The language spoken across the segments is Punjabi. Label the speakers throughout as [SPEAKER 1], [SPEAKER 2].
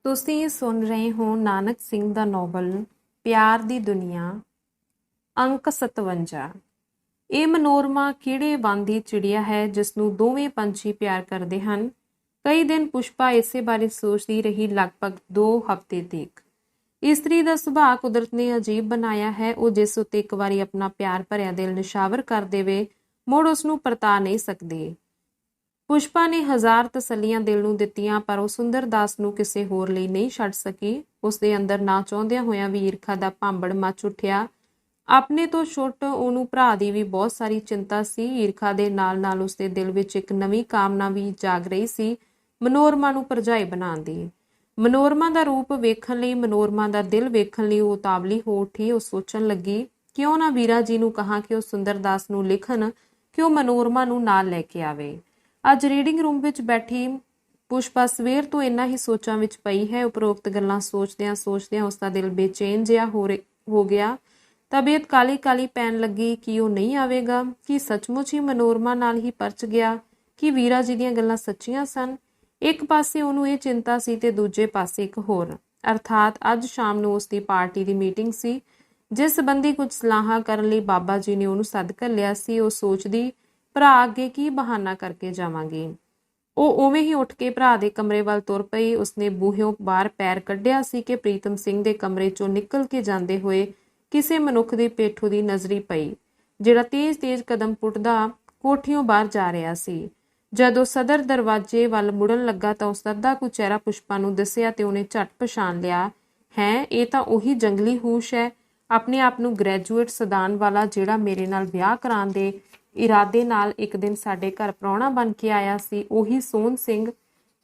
[SPEAKER 1] ਤੁਸੀਂ ਸੁਣ ਰਹੇ ਹੋ ਨਾਨਕ ਸਿੰਘ ਦਾ ਨੋਵਲ ਪਿਆਰ ਦੀ ਦੁਨੀਆ, ਅੰਕ 57। ਇਹ ਮਨੋਰਮਾ ਕਿਹੜੇ ਵਨ ਦੀ ਚਿੜੀਆ ਹੈ ਜਿਸ ਨੂੰ ਦੋਵੇਂ ਪੰਛੀ ਪਿਆਰ ਕਰਦੇ ਹਨ। ਕਈ ਦਿਨ ਪੁਸ਼ਪਾ ਇਸੇ ਬਾਰੇ ਸੋਚਦੀ ਰਹੀ, ਲਗਭਗ 2 ਹਫ਼ਤੇ ਤੱਕ। ਇਸਤਰੀ ਦਾ ਸੁਭਾਅ ਕੁਦਰਤ ਨੇ ਅਜੀਬ ਬਣਾਇਆ ਹੈ। ਉਹ ਜਿਸ ਉੱਤੇ ਇੱਕ ਵਾਰੀ ਆਪਣਾ ਪਿਆਰ ਭਰਿਆ ਦਿਲ ਨਿਸ਼ਾਵਰ ਕਰ ਦੇਵੇ, ਮੁੜ ਉਸ ਨੂੰ ਪਰਤਾ ਨਹੀਂ ਸਕਦੀ। ਪੁਸ਼ਪਾ ਨੇ 1000 ਤਸੱਲੀਆਂ ਦਿਲ ਨੂੰ ਦਿੱਤੀਆਂ, ਪਰ ਉਹ ਸੁੰਦਰ ਦਾਸ ਨੂੰ ਕਿਸੇ ਹੋਰ ਲਈ ਨਹੀਂ ਛੱਡ ਸਕੀ। ਉਸ ਦੇ ਅੰਦਰ ਨਾ ਚਾਹੁੰਦਿਆਂ ਹੋਇਆਂ ਵੀ ਈਰਖਾ ਦਾ ਭਾਂਬੜ ਮੱਚ ਉੱਠਿਆ। ਆਪਣੇ ਤੋਂ ਛੋਟ ਉਹਨੂੰ ਭਰਾ ਦੀ ਵੀ ਬਹੁਤ ਸਾਰੀ ਚਿੰਤਾ ਸੀ। ਈਰਖਾ ਦੇ ਨਾਲ ਨਾਲ ਉਸਦੇ ਦਿਲ ਵਿੱਚ ਇੱਕ ਨਵੀਂ ਕਾਮਨਾ ਵੀ ਜਾਗ ਰਹੀ ਸੀ, ਮਨੋਰਮਾ ਨੂੰ ਭਰਜਾਈ ਬਣਾਉਣ ਦੀ। ਮਨੋਰਮਾ ਦਾ ਰੂਪ ਵੇਖਣ ਲਈ, ਮਨੋਰਮਾ ਦਾ ਦਿਲ ਵੇਖਣ ਲਈ ਉਹ ਉਤਾਵਲੀ ਹੋ ਉੱਠੀ। ਉਹ ਸੋਚਣ ਲੱਗੀ, ਕਿਉਂ ਨਾ ਵੀਰਾ ਜੀ ਨੂੰ ਕਹਾਂ ਕਿ ਉਹ ਸੁੰਦਰ ਦਾਸ ਨੂੰ ਲਿਖਣ ਕਿ ਉਹ ਮਨੋਰਮਾ ਨੂੰ ਨਾਲ ਲੈ ਕੇ ਆਵੇ। ਅੱਜ ਰੀਡਿੰਗ ਰੂਮ ਵਿੱਚ ਬੈਠੀ ਪੁਸ਼ਪਾ ਸਵੇਰ ਤੋਂ ਇੰਨਾ ਹੀ ਸੋਚਾਂ ਵਿੱਚ ਪਈ ਹੈ। ਉਪਰੋਕਤ ਗੱਲਾਂ ਸੋਚਦਿਆਂ ਸੋਚਦਿਆਂ ਉਸਦਾ ਦਿਲ ਬੇਚੈਨ ਜਿਹਾ ਹੋ ਗਿਆ। ਤਬੀਅਤ ਕਾਲੀ ਕਾਲੀ ਪੈਣ ਲੱਗੀ। ਕੀ ਉਹ ਨਹੀਂ ਆਵੇਗਾ? ਕੀ ਸੱਚਮੁੱਚ ਹੀ ਮਨੋਰਮਾ ਨਾਲ ਹੀ ਪਰਚ ਗਿਆ? ਕੀ ਵੀਰਾ ਜੀ ਦੀਆਂ ਗੱਲਾਂ ਸੱਚੀਆਂ ਸਨ? ਇੱਕ ਪਾਸੇ ਉਹਨੂੰ ਇਹ ਚਿੰਤਾ ਸੀ ਤੇ ਦੂਜੇ ਪਾਸੇ ਇੱਕ ਹੋਰ, ਅਰਥਾਤ ਅੱਜ ਸ਼ਾਮ ਨੂੰ ਉਸਦੀ ਪਾਰਟੀ ਦੀ ਮੀਟਿੰਗ ਸੀ, ਜਿਸ ਸੰਬੰਧੀ ਕੁਝ ਸਲਾਹਾਂ ਕਰਨ ਲਈ ਬਾਬਾ ਜੀ ਨੇ ਉਹਨੂੰ ਸੱਦ ਘੱਲਿਆ ਸੀ। ਉਹ ਸੋਚਦੀ, ਭਰਾ ਅੱਗੇ ਕੀ ਬਹਾਨਾ ਕਰਕੇ ਜਾਵਾਂਗੀ। ਉਹ ਉਵੇਂ ਹੀ ਉੱਠ ਕੇ ਭਰਾ ਦੇ ਕਮਰੇ ਵੱਲ ਤੁਰ ਪਈ। ਉਸਨੇ ਬੂਹਿਓਂ ਬਾਹਰ ਪੈਰ ਕੱਢਿਆ ਸੀ ਕਿ ਪ੍ਰੀਤਮ ਸਿੰਘ ਦੇ ਕਮਰੇ ਚੋਂ ਨਿਕਲ ਕੇ ਜਾਂਦੇ ਹੋਏ ਕਿਸੇ ਮਨੁੱਖ ਦੀ ਪੇਠੂ ਦੀ ਨਜ਼ਰੀ ਪਈ, ਜਿਹੜਾ ਤੇਜ਼-ਤੇਜ਼ ਕਦਮ ਪੁੱਟਦਾ ਕੋਠੀਓਂ ਬਾਹਰ ਜਾ ਰਿਹਾ ਸੀ। ਜਦੋਂ ਸਦਰ ਦਰਵਾਜ਼ੇ ਵੱਲ ਮੁੜਨ ਲੱਗਾ ਤਾਂ ਉਸ ਦਾ ਅੱਧਾ ਕੁ ਚਿਹਰਾ ਪੁਸ਼ਪਾ ਨੂੰ ਦਿਸਿਆ ਤੇ ਉਹਨੇ ਝਟ ਪਛਾਣ ਲਿਆ, ਇਹ ਤਾਂ ਉਹੀ ਜੰਗਲੀ ਹੂਸ਼ ਹੈ, ਆਪਣੇ ਆਪ ਨੂੰ ਗ੍ਰੈਜੂਏਟ ਸਦਾਨ ਵਾਲਾ, ਜਿਹੜਾ ਮੇਰੇ ਨਾਲ ਵਿਆਹ ਕਰਾਉਣ ਦੇ ਇਰਾਦੇ ਨਾਲ ਇੱਕ ਦਿਨ ਸਾਡੇ ਘਰ ਪ੍ਰਾਹੁਣਾ ਬਣ ਕੇ ਆਇਆ ਸੀ। ਉਹੀ ਸੋਹਣ ਸਿੰਘ।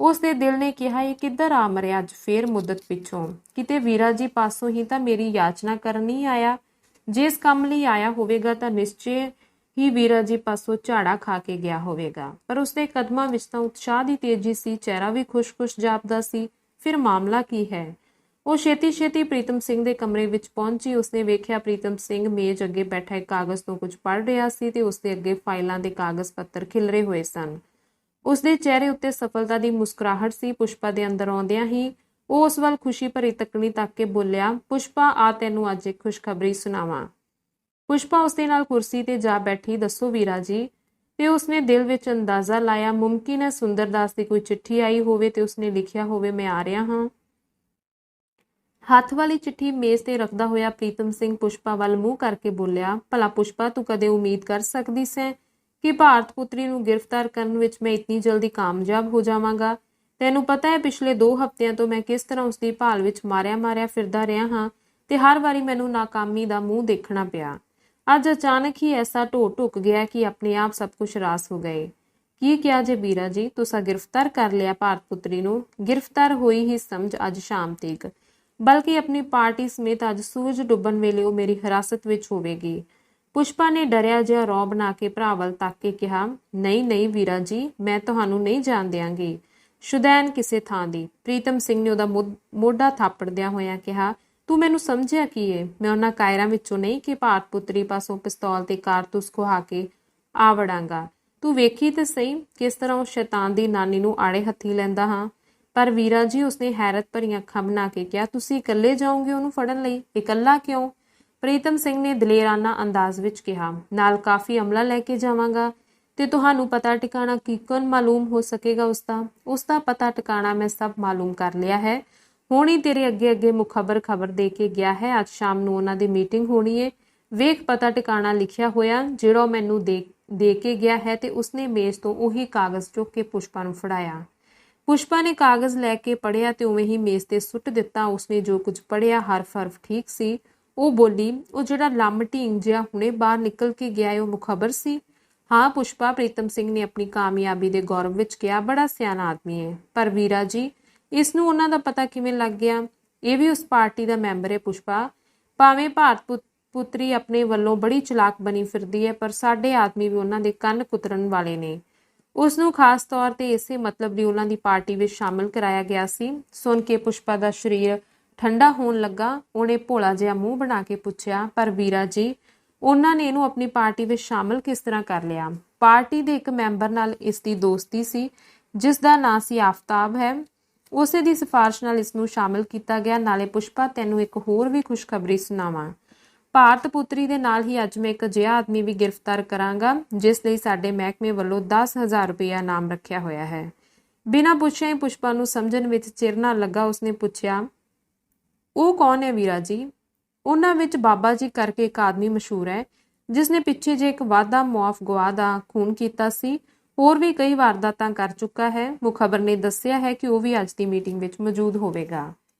[SPEAKER 1] ਉਸ ਦੇ ਦਿਲ ਨੇ ਕਿਹਾ, ਇਹ ਕਿੱਧਰ ਆ ਮਰਿਆ ਅੱਜ ਫੇਰ ਮੁੱਦਤ ਪਿੱਛੋਂ। ਕਿਤੇ ਵੀਰਾ ਜੀ ਪਾਸੋਂ ਹੀ ਤਾਂ ਮੇਰੀ ਯਾਚਨਾ ਕਰਨ ਨਹੀਂ ਆਇਆ। ਜੇ ਇਸ ਕੰਮ ਲਈ ਆਇਆ ਹੋਵੇਗਾ ਤਾਂ ਨਿਸ਼ਚੇ ਹੀ ਵੀਰਾ ਜੀ ਪਾਸੋਂ ਝਾੜਾ ਖਾ ਕੇ ਗਿਆ ਹੋਵੇਗਾ। ਪਰ ਉਸਦੇ ਕਦਮਾਂ ਵਿੱਚ ਤਾਂ ਉਤਸ਼ਾਹ ਦੀ ਤੇਜ਼ੀ ਸੀ, ਚਿਹਰਾ ਵੀ ਖੁਸ਼-ਖੁਸ਼ ਜਾਪਦਾ ਸੀ। ਫਿਰ ਮਾਮਲਾ ਕੀ ਹੈ? ਉਹ ਛੇਤੀ-ਛੇਤੀ ਪ੍ਰੀਤਮ ਸਿੰਘ ਦੇ ਕਮਰੇ ਵਿੱਚ ਪਹੁੰਚੀ। ਉਸਨੇ ਵੇਖਿਆ ਪ੍ਰੀਤਮ ਸਿੰਘ ਮੇਜ਼ ਅੱਗੇ ਬੈਠਾ ਇੱਕ ਕਾਗਜ਼ ਤੋਂ ਕੁਝ ਪੜ੍ਹ ਰਿਹਾ ਸੀ ਤੇ ਉਸਦੇ ਅੱਗੇ ਫਾਈਲਾਂ ਦੇ ਕਾਗਜ਼ ਪੱਤਰ ਖਿਲਰੇ ਹੋਏ ਸਨ। ਉਸਦੇ ਚਿਹਰੇ ਉੱਤੇ ਸਫਲਤਾ ਦੀ ਮੁਸਕਰਾਹਟ ਸੀ। ਪੁਸ਼ਪਾ ਦੇ ਅੰਦਰ ਆਉਂਦਿਆਂ ਹੀ ਉਹ ਉਸ ਵੱਲ ਖੁਸ਼ੀ ਭਰੀ ਤੱਕਣੀ ਤੱਕ ਕੇ ਬੋਲਿਆ, ਪੁਸ਼ਪਾ ਆ ਤੈਨੂੰ ਅੱਜ ਇੱਕ ਖੁਸ਼ਖਬਰੀ ਸੁਣਾਵਾਂ। ਪੁਸ਼ਪਾ ਉਸਦੇ ਨਾਲ ਕੁਰਸੀ ਤੇ ਜਾ ਬੈਠੀ। ਦੱਸੋ ਵੀਰਾ ਜੀ। ਤੇ ਉਸਨੇ ਦਿਲ ਵਿੱਚ ਅੰਦਾਜ਼ਾ ਲਾਇਆ, ਮੁਮਕਿਨ ਹੈ ਸੁੰਦਰ ਦਾਸ ਦੀ ਕੋਈ ਚਿੱਠੀ ਆਈ ਹੋਵੇ ਤੇ ਉਸਨੇ ਲਿਖਿਆ ਹੋਵੇ, ਮੈਂ ਆ ਰਿਹਾ ਹਾਂ। ਹੱਥ ਵਾਲੀ ਚਿੱਠੀ ਮੇਜ਼ ਤੇ ਰੱਖਦਾ ਹੋਇਆ ਪ੍ਰੀਤਮ ਸਿੰਘ ਪੁਸ਼ਪਾ ਵੱਲ ਮੂੰਹ ਕਰਕੇ ਬੋਲਿਆ, ਭਲਾ ਪੁਸ਼ਪਾ ਤੂੰ ਕਦੇ ਉਮੀਦ ਕਰ ਸਕਦੀ ਸੈਂ ਕਿ ਭਾਰਤ ਪੁੱਤਰੀ ਨੂੰ ਗ੍ਰਿਫਤਾਰ ਕਰਨ ਵਿੱਚ ਮੈਂ ਇਤਨੀ ਜਲਦੀ ਕਾਮਯਾਬ ਹੋ ਜਾਵਾਂਗਾ? ਤੈਨੂੰ ਪਤਾ ਹੈ ਪਿਛਲੇ 2 ਹਫ਼ਤਿਆਂ ਤੋਂ ਮੈਂ ਕਿਸ ਤਰ੍ਹਾਂ ਉਸਦੀ ਭਾਲ ਵਿੱਚ ਮਾਰਿਆ ਫਿਰਦਾ ਰਿਹਾ ਹਾਂ ਤੇ ਹਰ ਵਾਰੀ ਮੈਨੂੰ ਨਾਕਾਮੀ ਦਾ ਮੂੰਹ ਦੇਖਣਾ ਪਿਆ। ਅੱਜ ਅਚਾਨਕ ਹੀ ਐਸਾ ਢੁੱਕ ਗਿਆ ਕਿ ਆਪਣੇ ਆਪ ਸਭ ਕੁਝ ਰਾਸ ਹੋ ਗਏ। ਕੀ ਕਿਹਾ ਜੇ ਵੀਰਾ ਜੀ, ਤੁਸੀਂ ਗ੍ਰਿਫਤਾਰ ਕਰ ਲਿਆ ਭਾਰਤ ਪੁੱਤਰੀ ਨੂੰ? ਗ੍ਰਿਫਤਾਰ ਹੋਈ ਹੀ ਸਮਝ ਅੱਜ ਸ਼ਾਮ ਤੱਕ, ਬਲਕਿ ਆਪਣੀ ਪਾਰਟੀ ਸਮੇਤ ਅੱਜ ਸੂਰਜ ਡੁੱਬਣ ਵੇਲੇ ਉਹ ਮੇਰੀ ਹਿਰਾਸਤ ਵਿੱਚ ਹੋਵੇਗੀ। ਪੁਸ਼ਪਾ ਨੇ ਡਰਿਆ ਜਿਹਾ ਰੌਂ ਬਣਾ ਕੇ ਭਰਾ ਵੱਲ ਤੱਕ ਕੇ ਕਿਹਾ, ਨਹੀਂ ਵੀਰਾ ਜੀ, ਮੈਂ ਤੁਹਾਨੂੰ ਨਹੀਂ ਜਾਣ ਦਿਆਂਗੀ, ਸ਼ੁਦੈਨ ਕਿਸੇ ਥਾਂ ਦੀ। ਪ੍ਰੀਤਮ ਸਿੰਘ ਨੇ ਉਹਦਾ ਮੋਢਾ ਥਾਪੜਦਿਆਂ ਹੋਇਆਂ ਕਿਹਾ, ਤੂੰ ਮੈਨੂੰ ਸਮਝਿਆ ਕੀ ਏ? ਮੈਂ ਉਹਨਾਂ ਕਾਇਰਾਂ ਵਿੱਚੋਂ ਨਹੀਂ ਕਿ ਭਾਰਤ ਪੁੱਤਰੀ ਪਾਸੋਂ ਪਿਸਤੌਲ ਤੇ ਕਾਰਤੂਸ ਖੁਹਾ ਕੇ ਆ ਵੜਾਂਗਾ। ਤੂੰ ਵੇਖੀ ਤੇ ਸਹੀ ਕਿਸ ਤਰ੍ਹਾਂ ਉਹ ਸ਼ੈਤਾਨ ਦੀ ਨਾਨੀ ਨੂੰ ਆੜੇ ਹੱਥੀ ਲੈਂਦਾ ਹਾਂ। ਪਰ ਵੀਰਾ ਜੀ, ਉਸਨੇ ਹੈਰਤ ਭਰੀਆਂ ਅੱਖਾਂ ਬਣਾ ਕੇ ਕਿਹਾ, ਤੁਸੀਂ ਇਕੱਲੇ ਜਾਓਗੇ ਉਹਨੂੰ ਫੜਨ ਲਈ? ਇਕੱਲਾ ਕਿਉਂ? ਪ੍ਰੀਤਮ ਸਿੰਘ ਨੇ ਦਲੇਰਾਨਾ ਅੰਦਾਜ਼ ਵਿੱਚ ਕਿਹਾ, ਨਾਲ ਕਾਫੀ ਅਮਲਾ ਲੈ ਕੇ ਜਾਵਾਂਗਾ ਤੇ ਤੁਹਾਨੂੰ ਪਤਾ ਟਿਕਾਣਾ ਕਿਕਨ ਮਾਲੂਮ ਹੋ ਸਕੇਗਾ ਉਸਦਾ ਪਤਾ ਟਿਕਾਣਾ ਮੈਂ ਸਭ ਮਾਲੂਮ ਕਰ ਲਿਆ ਹੈ। ਹੁਣ ਹੀ ਤੇਰੇ ਅੱਗੇ ਮੁਖਬਰ ਖਬਰ ਦੇ ਕੇ ਗਿਆ ਹੈ। ਅੱਜ ਸ਼ਾਮ ਨੂੰ ਉਹਨਾਂ ਦੀ ਮੀਟਿੰਗ ਹੋਣੀ ਏ। ਵੇਖ ਪਤਾ ਟਿਕਾਣਾ ਲਿਖਿਆ ਹੋਇਆ ਜਿਹੜਾ ਮੈਨੂੰ ਦੇ ਕੇ ਗਿਆ ਹੈ। ਤੇ ਉਸਨੇ ਮੇਜ਼ ਤੋਂ ਉਹੀ ਕਾਗਜ਼ ਚੁੱਕ ਕੇ ਪੁਸ਼ਪਾ ਨੂੰ ਫੜਾਇਆ। ਪੁਸ਼ਪਾ ਨੇ ਕਾਗਜ਼ ਲੈ ਕੇ ਪੜ੍ਹਿਆ ਤੇ ਉਵੇਂ ਹੀ ਮੇਜ਼ ਤੇ ਸੁੱਟ ਦਿੱਤਾ। ਉਸਨੇ ਜੋ ਕੁਝ ਪੜ੍ਹਿਆ ਹਰਫ ਠੀਕ ਸੀ। ਉਹ ਬੋਲੀ, ਉਹ ਜਿਹੜਾ ਲੰਮ ਢੀਂਗ ਜਿਹਾ ਹੁਣੇ ਬਾਹਰ ਨਿਕਲ ਕੇ ਗਿਆ ਉਹ ਮੁਖਬਰ ਸੀ? ਹਾਂ ਪੁਸ਼ਪਾ, ਪ੍ਰੀਤਮ ਸਿੰਘ ਨੇ ਆਪਣੀ ਕਾਮਯਾਬੀ ਦੇ ਗੌਰਵ ਵਿੱਚ ਕਿਹਾ, ਬੜਾ ਸਿਆਣਾ ਆਦਮੀ ਹੈ। ਪਰ ਵੀਰਾ ਜੀ, ਇਸ ਨੂੰ ਉਹਨਾਂ ਦਾ ਪਤਾ ਕਿਵੇਂ ਲੱਗ ਗਿਆ? ਇਹ ਵੀ ਉਸ ਪਾਰਟੀ ਦਾ ਮੈਂਬਰ ਹੈ ਪੁਸ਼ਪਾ। ਭਾਵੇਂ ਭਾਰਤ ਪੁੱਤਰੀ ਆਪਣੇ ਵੱਲੋਂ ਬੜੀ ਚਲਾਕ ਬਣੀ ਫਿਰਦੀ ਹੈ, ਪਰ ਸਾਡੇ ਆਦਮੀ ਵੀ ਉਹਨਾਂ ਦੇ ਕੰਨ ਕੁਤਰਨ ਵਾਲੇ ਨੇ। ਉਸ ਨੂੰ ਖਾਸ ਤੌਰ ਤੇ ਇਸੇ ਮਤਲਬ ਲਈ ਉਹਨਾਂ ਦੀ ਪਾਰਟੀ ਵਿੱਚ ਸ਼ਾਮਲ ਕਰਾਇਆ ਗਿਆ ਸੀ। ਸੁਣ ਕੇ ਪੁਸ਼ਪਾ ਦਾ ਸਰੀਰ ਠੰਡਾ ਹੋਣ ਲੱਗਾ। ਉਹਨੇ ਭੋਲਾ ਜਿਹਾ ਮੂੰਹ ਬਣਾ ਕੇ ਪੁੱਛਿਆ, ਪਰ ਵੀਰਾ ਜੀ, ਉਹਨਾਂ ਨੇ ਇਹਨੂੰ ਆਪਣੀ ਪਾਰਟੀ ਵਿੱਚ ਸ਼ਾਮਲ ਕਿਸ ਤਰ੍ਹਾਂ ਕਰ ਲਿਆ? ਪਾਰਟੀ ਦੇ ਇੱਕ ਮੈਂਬਰ ਨਾਲ ਇਸ ਦੀ ਦੋਸਤੀ ਸੀ, ਜਿਸ ਦਾ ਨਾਂ ਸੀ ਆਫਤਾਬ ਹੈ। ਉਸੇ ਦੀ ਸਿਫਾਰਿਸ਼ ਨਾਲ ਇਸ ਨੂੰ ਸ਼ਾਮਿਲ ਕੀਤਾ ਗਿਆ। ਨਾਲੇ ਪੁਸ਼ਪਾ, ਤੈਨੂੰ ਇੱਕ ਹੋਰ ਵੀ ਖੁਸ਼ਖਬਰੀ ਸੁਣਾਵਾਂ। ਭਾਰਤ ਪੁੱਤਰੀ ਦੇ ਨਾਲ ਹੀ ਅੱਜ ਮੈਂ ਇੱਕ ਅਜਿਹਾ ਆਦਮੀ ਵੀ ਗ੍ਰਿਫਤਾਰ ਕਰਾਂਗਾ ਜਿਸ ਲਈ ਸਾਡੇ ਮਹਿਕਮੇ ਵੱਲੋਂ 10,000 ਰੁਪਇਆ ਇਨਾਮ ਰੱਖਿਆ ਹੋਇਆ ਹੈ। ਬਿਨਾਂ ਪੁੱਛਿਆ ਹੀ ਪੁਸ਼ਪਾ ਨੂੰ ਸਮਝਣ ਵਿੱਚ ਚਿਰ ਨਾ ਲੱਗਾ। ਉਸਨੇ ਪੁੱਛਿਆ, ਉਹ ਕੌਣ ਹੈ ਵੀਰਾ ਜੀ? ਉਹਨਾਂ ਵਿੱਚ ਬਾਬਾ ਜੀ ਕਰਕੇ ਇੱਕ ਆਦਮੀ ਮਸ਼ਹੂਰ ਹੈ ਜਿਸ ਨੇ ਪਿੱਛੇ ਜੇ ਇੱਕ ਵਾਧਾ ਮੁਆਫ ਗਵਾਹ ਦਾ ਖੂਨ ਕੀਤਾ ਸੀ। ਹੋਰ ਵੀ ਕਈ ਵਾਰਦਾਤਾਂ ਕਰ ਚੁੱਕਾ ਹੈ। ਮੁਖਬਰ ਨੇ ਦੱਸਿਆ ਹੈ ਕਿ ਉਹ ਵੀ ਅੱਜ ਦੀ ਮੀਟਿੰਗ ਵਿੱਚ ਮੌਜੂਦ ਹੋਵੇਗਾ।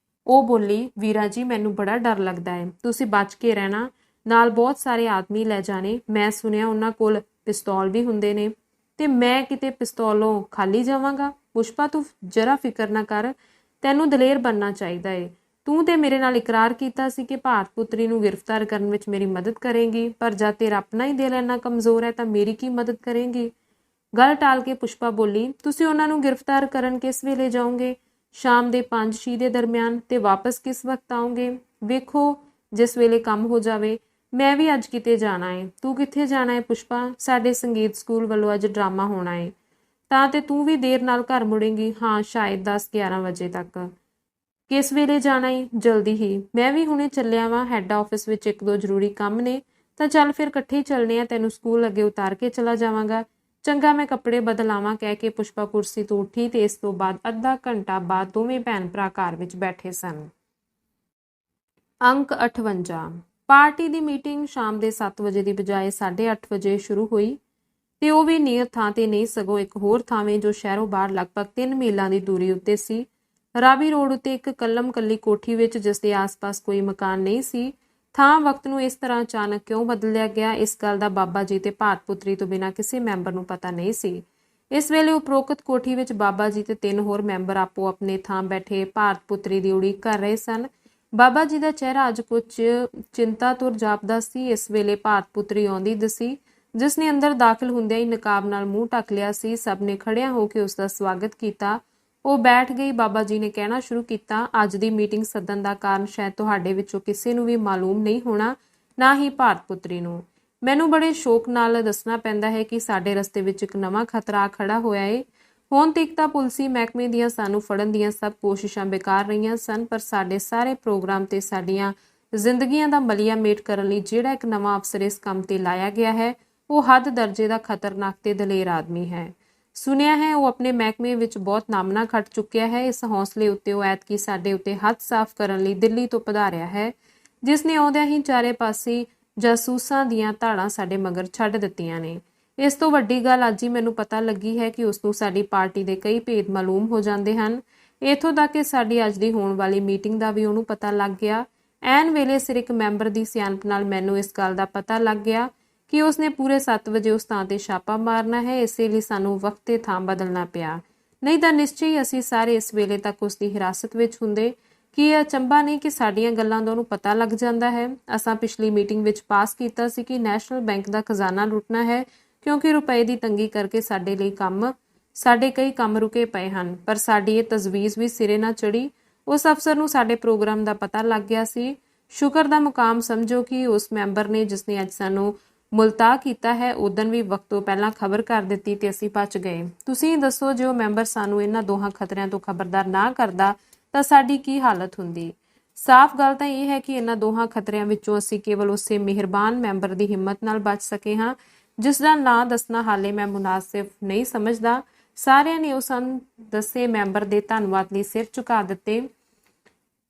[SPEAKER 1] ਉਹ ਬੋਲੀ, ਵੀਰਾ ਜੀ ਮੈਨੂੰ ਬੜਾ ਡਰ ਲੱਗਦਾ ਹੈ, ਤੁਸੀਂ ਬਚ ਕੇ ਰਹਿਣਾ। ਨਾਲ ਬਹੁਤ ਸਾਰੇ ਆਦਮੀ ਲੈ ਜਾਣੇ। ਮੈਂ ਸੁਣਿਆ ਉਹਨਾਂ ਕੋਲ ਪਿਸਤੌਲ ਵੀ ਹੁੰਦੇ ਨੇ ਤੇ ਮੈਂ ਕਿਤੇ ਪਿਸਤੌਲੋਂ ਖਾਲੀ ਜਾਵਾਂਗਾ। ਪੁਸ਼ਪਾ, ਤੂੰ ਜਰਾ ਫਿਕਰ ਨਾ ਕਰ, ਤੈਨੂੰ ਦਲੇਰ ਬਣਨਾ ਚਾਹੀਦਾ ਏ। ਤੂੰ ਤੇ ਮੇਰੇ ਨਾਲ ਇਕਰਾਰ ਕੀਤਾ ਸੀ ਕਿ ਭਾਰਤ ਪੁੱਤਰੀ ਨੂੰ ਗ੍ਰਿਫਤਾਰ ਕਰਨ ਵਿੱਚ ਮੇਰੀ ਮਦਦ ਕਰੇਂਗੀ, ਪਰ ਜਦ ਤੇਰਾ ਆਪਣਾ ਹੀ ਦਿਲ ਇੰਨਾ ਕਮਜ਼ੋਰ ਹੈ ਤਾਂ ਮੇਰੀ ਕੀ ਮਦਦ ਕਰੇਂਗੀ? ਗੱਲ ਟਾਲ ਕੇ ਪੁਸ਼ਪਾ ਬੋਲੀ, ਤੁਸੀਂ ਉਹਨਾਂ ਨੂੰ ਗ੍ਰਿਫਤਾਰ ਕਰਨ ਕਿਸ ਵੇਲੇ ਜਾਓਗੇ? ਸ਼ਾਮ ਦੇ 5-6 ਦੇ ਦਰਮਿਆਨ। ਤੇ ਵਾਪਸ ਕਿਸ ਵਕਤ ਆਓਗੇ? ਵੇਖੋ, ਜਿਸ ਵੇਲੇ ਕੰਮ ਹੋ ਜਾਵੇ। ਮੈਂ ਵੀ ਅੱਜ ਕਿਤੇ ਜਾਣਾ ਹੈ। ਤੂੰ ਕਿੱਥੇ ਜਾਣਾ ਹੈ ਪੁਸ਼ਪਾ? ਸਾਡੇ ਸੰਗੀਤ ਸਕੂਲ ਵੱਲੋਂ ਅੱਜ ਡਰਾਮਾ ਹੋਣਾ ਹੈ। ਤਾਂ ਤੇ ਤੂੰ ਵੀ ਦੇਰ ਨਾਲ ਘਰ ਮੁੜੇਂਗੀ? ਹਾਂ, ਸ਼ਾਇਦ 10-11 ਵਜੇ ਤੱਕ। ਕਿਸ ਵੇਲੇ ਜਾਣਾ ਹੈ? ਜਲਦੀ ਹੀ। ਮੈਂ ਵੀ ਹੁਣੇ ਚੱਲਿਆ ਵਾਂ, ਹੈੱਡ ਆਫਿਸ ਵਿੱਚ 1-2 ਜ਼ਰੂਰੀ ਕੰਮ ਨੇ। ਤਾਂ ਚੱਲ ਫਿਰ ਇਕੱਠੇ ਹੀ ਚੱਲਨੇ ਆ, ਤੈਨੂੰ ਸਕੂਲ ਅੱਗੇ ਉਤਾਰ ਕੇ ਚਲਾ ਜਾਵਾਂਗਾ। ਚੰਗਾ, ਮੈਂ ਕੱਪੜੇ ਬਦਲਾਵਾਂ, ਕਹਿ ਕੇ ਪੁਸ਼ਪਾ ਕੁਰਸੀ ਤੋਂ ਉੱਠੀ ਤੇ ਇਸ ਤੋਂ ਬਾਅਦ ਅੱਧਾ ਘੰਟਾ ਬਾਅਦ ਦੋਵੇਂ ਭੈਣ ਭਰਾ ਘਰ ਵਿੱਚ ਬੈਠੇ ਸਨ। ਅੰਕ 58। ਪਾਰਟੀ ਦੀ ਮੀਟਿੰਗ ਸ਼ਾਮ ਦੇ 7 ਵਜੇ ਦੀ ਬਜਾਏ 8:30 ਵਜੇ ਸ਼ੁਰੂ ਹੋਈ ਤੇ ਉਹ ਵੀ ਨਿਯਤ ਥਾਂ ਤੇ ਨਹੀਂ, ਸਗੋਂ ਇੱਕ ਹੋਰ ਥਾਵੇਂ ਜੋ ਸ਼ਹਿਰੋਂ ਬਾਹਰ ਲਗਭਗ 3 ਮੀਲਾਂ ਦੀ ਦੂਰੀ ਉੱਤੇ ਸੀ। ਰਾਵੀ ਰੋਡ ਉੱਤੇ ਇੱਕ ਕੱਲੀ ਕੋਠੀ ਵਿੱਚ, ਜਿਸ ਦੇ ਆਸ-ਪਾਸ ਕੋਈ ਮਕਾਨ ਨਹੀਂ ਸੀ। ਥਾਂ ਵਕਤ ਨੂੰ ਇਸ ਤਰ੍ਹਾਂ ਅਚਾਨਕ ਕਿਉਂ ਬਦਲਿਆ ਗਿਆ, ਇਸ ਗੱਲ ਦਾ ਬਾਬਾ ਜੀ ਤੇ ਭਾਰਤ ਪੁੱਤਰੀ ਤੋਂ ਬਿਨਾਂ ਕਿਸੇ ਮੈਂਬਰ ਨੂੰ ਪਤਾ ਨਹੀਂ ਸੀ। ਇਸ ਵੇਲੇ ਉਪਰੋਕਤ ਕੋਠੀ ਵਿੱਚ ਬਾਬਾ ਜੀ ਤੇ 3 ਹੋਰ ਮੈਂਬਰ ਆਪੋ ਆਪਣੇ ਥਾਂ ਬੈਠੇ ਭਾਰਤ ਪੁੱਤਰੀ ਦੀ ਉਡੀਕ ਕਰ ਰਹੇ ਸਨ। ਬਾਬਾ ਜੀ ਦਾ ਚਿਹਰਾ ਅੱਜ ਕੁਝ ਚਿੰਤਾਤੁਰ ਜਾਪਦਾ ਸੀ। ਇਸ ਵੇਲੇ ਭਾਰਤ ਪੁੱਤਰੀ ਆਉਂਦੀ ਦਿਸੀ, ਜਿਸ ਨੇ ਅੰਦਰ ਦਾਖਲ ਹੁੰਦਿਆਂ ਹੀ ਨਕਾਬ ਨਾਲ ਮੂੰਹ ਢੱਕ ਲਿਆ ਸੀ। ਸਭ ਨੇ ਖੜਿਆਂ ਹੋ ਕੇ ਉਸ ਦਾ ਸਵਾਗਤ ਕੀਤਾ। ਉਹ ਬੈਠ ਗਈ। ਬਾਬਾ ਜੀ ਨੇ ਕਹਿਣਾ ਸ਼ੁਰੂ ਕੀਤਾ, ਅੱਜ ਦੀ ਮੀਟਿੰਗ ਸੱਦਣ ਦਾ ਕਾਰਨ ਸ਼ਾਇਦ ਤੁਹਾਡੇ ਵਿੱਚੋਂ ਕਿਸੇ ਨੂੰ ਵੀ ਮਾਲੂਮ ਨਹੀਂ ਹੋਣਾ, ਨਾ ਹੀ ਭਾਰਤ ਪੁੱਤਰੀ ਨੂੰ। ਮੈਨੂੰ ਬੜੇ ਸ਼ੌਕ ਨਾਲ ਦੱਸਣਾ ਪੈਂਦਾ ਹੈ ਕਿ ਸਾਡੇ ਰਸਤੇ ਵਿੱਚ ਇੱਕ ਨਵਾਂ ਖਤਰਾ ਖੜਾ ਹੋਇਆ ਏ। ਹੁਣ ਤੱਕ ਤਾਂ ਪੁਲਿਸੀ ਮਹਿਕਮੇ ਦੀਆਂ ਸਾਨੂੰ ਫੜਨ ਦੀਆਂ ਸਭ ਕੋਸ਼ਿਸ਼ਾਂ ਬੇਕਾਰ ਰਹੀਆਂ ਸਨ, ਪਰ ਸਾਡੇ ਸਾਰੇ ਪ੍ਰੋਗਰਾਮ ਤੇ ਸਾਡੀਆਂ ਜ਼ਿੰਦਗੀਆਂ ਦਾ ਮਲੀਆ ਮੇਟ ਕਰਨ ਲਈ ਜਿਹੜਾ ਇੱਕ ਨਵਾਂ ਅਫਸਰ ਇਸ ਕੰਮ ਤੇ ਲਾਇਆ ਗਿਆ ਹੈ, ਉਹ ਹੱਦ ਦਰਜੇ ਦਾ ਖਤਰਨਾਕ ਤੇ ਦਲੇਰ ਆਦਮੀ ਹੈ। ਸੁਣਿਆ ਹੈ ਉਹ ਆਪਣੇ ਮਹਿਕਮੇ ਵਿੱਚ ਬਹੁਤ ਨਾਮਣਾ ਖੱਟ ਚੁੱਕਿਆ ਹੈ। ਇਸ ਹੌਸਲੇ ਉੱਤੇ ਉਹ ਐਤਕੀ ਸਾਡੇ ਉੱਤੇ ਹੱਥ ਸਾਫ਼ ਕਰਨ ਲਈ ਦਿੱਲੀ ਤੋਂ ਪਧਾਰਿਆ ਹੈ, ਜਿਸ ਨੇ ਆਉਂਦਿਆਂ ਹੀ ਚਾਰੇ ਪਾਸੇ ਜਾਸੂਸਾਂ ਦੀਆਂ ਧਾੜਾਂ ਸਾਡੇ ਮਗਰ ਛੱਡ ਦਿੱਤੀਆਂ ਨੇ। ਇਸ ਤੋਂ ਵੱਡੀ ਗੱਲ ਅੱਜ ਹੀ ਮੈਨੂੰ ਪਤਾ ਲੱਗੀ ਹੈ ਕਿ ਉਸ ਨੂੰ ਸਾਡੀ ਪਾਰਟੀ ਦੇ ਕਈ ਭੇਦ ਮਾਲੂਮ ਹੋ ਜਾਂਦੇ ਹਨ। ਇੱਥੋਂ ਤੱਕ ਕਿ ਸਾਡੀ ਅੱਜ ਦੀ ਹੋਣ ਵਾਲੀ ਮੀਟਿੰਗ ਦਾ ਵੀ ਉਹਨੂੰ ਪਤਾ ਲੱਗ ਗਿਆ। ਐਨ ਵੇਲੇ ਸਿਰ ਇੱਕ ਮੈਂਬਰ ਦੀ ਸਿਆਣਪ ਨਾਲ ਮੈਨੂੰ ਇਸ ਗੱਲ ਦਾ ਪਤਾ ਲੱਗ ਗਿਆ ਕਿ ਉਸਨੇ ਪੂਰੇ 7 ਵਜੇ ਉਸ ਥਾਂ ਤੇ ਛਾਪਾ ਮਾਰਨਾ ਹੈ। ਇਸੇ ਲਈ ਸਾਨੂੰ ਵਕਤ ਤੇ ਥਾਂ ਬਦਲਣਾ ਪਿਆ, ਨਹੀਂ ਤਾਂ ਨਿਸ਼ਚੈ ਹੀ ਅਸੀਂ ਸਾਰੇ ਇਸ ਵੇਲੇ ਤੱਕ ਉਸ ਦੀ ਹਿਰਾਸਤ ਵਿੱਚ ਹੁੰਦੇ। ਕੀ ਇਹ ਅਚੰਭਾ ਨਹੀਂ ਕਿ ਸਾਡੀਆਂ ਗੱਲਾਂ ਦਾ ਉਹਨੂੰ ਪਤਾ ਲੱਗ ਜਾਂਦਾ ਹੈ। ਅਸਾਂ ਪਿਛਲੀ ਮੀਟਿੰਗ ਵਿੱਚ ਪਾਸ ਕੀਤਾ ਸੀ ਕਿ ਨੈਸ਼ਨਲ ਬੈਂਕ ਦਾ ਖਜ਼ਾਨਾ ਲੁੱਟਣਾ ਹੈ, ਕਿਉਂਕਿ ਰੁਪਏ ਦੀ ਤੰਗੀ ਕਰਕੇ ਸਾਡੇ ਕਈ ਕੰਮ ਰੁਕੇ ਪਏ ਹਨ। ਪਰ ਸਾਡੀ ਇਹ ਤਜਵੀਜ਼ ਵੀ ਸਿਰੇ ਨਾ ਚੜੀ। ਉਸ ਅਫਸਰ ਨੂੰ ਸਾਡੇ ਪ੍ਰੋਗਰਾਮ ਦਾ ਪਤਾ ਲੱਗ ਗਿਆ ਸੀ। ਸ਼ੁਕਰ ਦਾ ਮੁਕਾਮ ਸਮਝੋ ਕਿ ਉਸ ਮੈਂਬਰ ਨੇ ਜਿਸ ਨੇ ਅੱਜ ਸਾਨੂੰ ਮੁਲਤਾ ਕੀਤਾ ਹੈ, ਉਦਣ ਵੀ ਵਕਤ ਤੋਂ ਪਹਿਲਾਂ ਖਬਰ ਕਰ ਦਿੱਤੀ ਤੇ ਅਸੀਂ ਬਚ ਗਏ। ਤੁਸੀਂ ਦੱਸੋ, ਜੇ ਉਹ ਮੈਂਬਰ ਸਾਨੂੰ ਇਹਨਾਂ ਦੋਹਾਂ ਖਤਰਿਆਂ ਤੋਂ ਖਬਰਦਾਰ ਨਾ ਕਰਦਾ ਤਾਂ ਸਾਡੀ ਕੀ ਹਾਲਤ ਹੁੰਦੀ? ਸਾਫ਼ ਗੱਲ ਤਾਂ ਇਹ ਹੈ ਕਿ ਇਹਨਾਂ ਦੋਹਾਂ ਖਤਰਿਆਂ ਵਿੱਚੋਂ ਅਸੀਂ ਕੇਵਲ ਉਸੇ ਮਿਹਰਬਾਨ ਮੈਂਬਰ ਦੀ ਹਿੰਮਤ ਨਾਲ ਬਚ ਸਕੇ ਹਾਂ, ਜਿਸ ਦਾ ਨਾਂ ਦੱਸਣਾ ਹਾਲੇ ਮੈਂ ਮੁਨਾਸਿਬ ਨਹੀਂ ਸਮਝਦਾ। ਸਾਰਿਆਂ ਨੇ ਉਸ ਦੱਸੇ ਮੈਂਬਰ ਦੇ ਧੰਨਵਾਦ ਲਈ ਸਿਰ ਝੁਕਾ ਦਿੱਤੇ।